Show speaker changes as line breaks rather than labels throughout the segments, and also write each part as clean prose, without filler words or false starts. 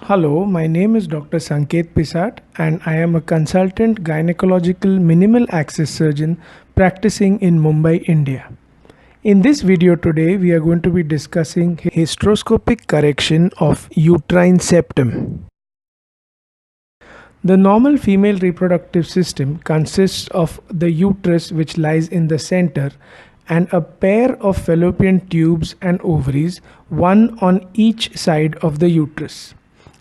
Hello, my name is Dr. Sanket Pisat and I am a consultant gynecological minimal access surgeon practicing in Mumbai, India. In this video today, we are going to be discussing hysteroscopic correction of uterine septum. The normal female reproductive system consists of the uterus, which lies in the center, and a pair of fallopian tubes and ovaries, one on each side of the uterus.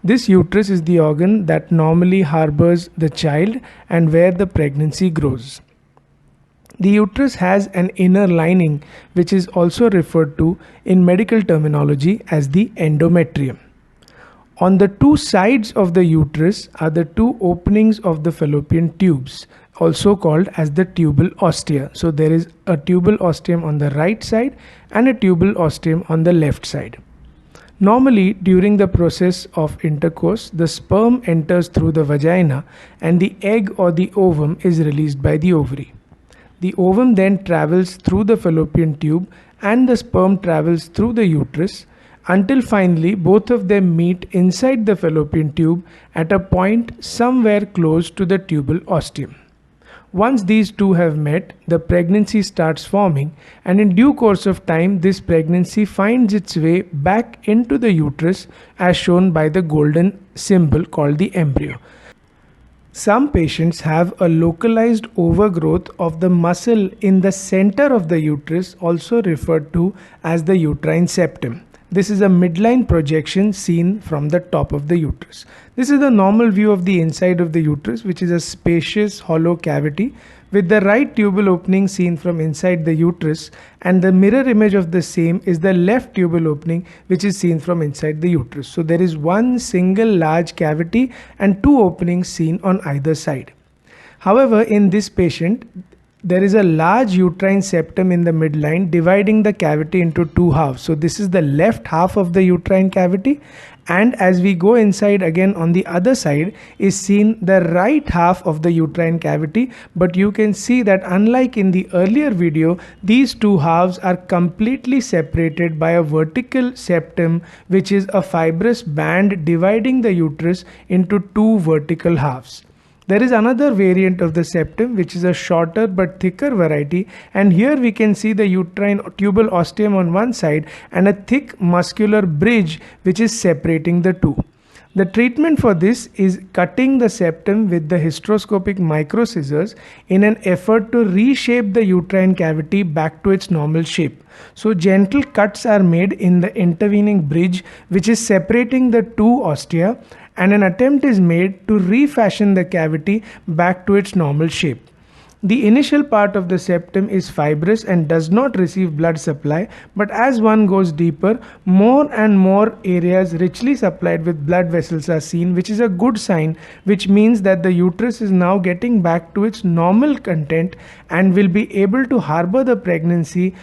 This uterus is the organ that normally harbors the child and where the pregnancy grows. The uterus has an inner lining, which is also referred to in medical terminology as the endometrium. On the two sides of the uterus are the two openings of the fallopian tubes, also called as the tubal ostia. So there is a tubal ostium on the right side and a tubal ostium on the left side. Normally, during the process of intercourse, the sperm enters through the vagina and the egg or the ovum is released by the ovary. The ovum then travels through the fallopian tube and the sperm travels through the uterus until finally both of them meet inside the fallopian tube at a point somewhere close to the tubal ostium. Once these two have met, the pregnancy starts forming, and in due course of time, this pregnancy finds its way back into the uterus as shown by the golden symbol called the embryo. Some patients have a localized overgrowth of the muscle in the center of the uterus, also referred to as the uterine septum. This is a midline projection seen from the top of the uterus. This is the normal view of the inside of the uterus, which is a spacious hollow cavity with the right tubal opening seen from inside the uterus, and the mirror image of the same is the left tubal opening, which is seen from inside the uterus. So there is one single large cavity and two openings seen on either side. However, in this patient, there is a large uterine septum in the midline dividing the cavity into two halves. So this is the left half of the uterine cavity, and as we go inside again on the other side is seen the right half of the uterine cavity. But you can see that unlike in the earlier video, these two halves are completely separated by a vertical septum, which is a fibrous band dividing the uterus into two vertical halves. There is another variant of the septum, which is a shorter but thicker variety, and here we can see the uterine tubal ostium on one side and a thick muscular bridge which is separating the two. The treatment for this is cutting the septum with the hysteroscopic micro scissors in an effort to reshape the uterine cavity back to its normal shape. So gentle cuts are made in the intervening bridge which is separating the two ostia, and an attempt is made to refashion the cavity back to its normal shape. The initial part of the septum is fibrous and does not receive blood supply, but as one goes deeper, more and more areas richly supplied with blood vessels are seen, which is a good sign, which means that the uterus is now getting back to its normal content and will be able to harbor the pregnancy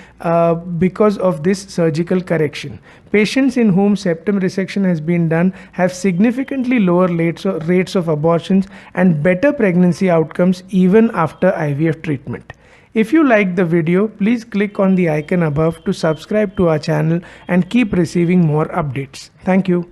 because of this surgical correction. Patients in whom septum resection has been done have significantly lower rates of abortions and better pregnancy outcomes even after IVF treatment. If you liked the video, please click on the icon above to subscribe to our channel and keep receiving more updates. Thank you.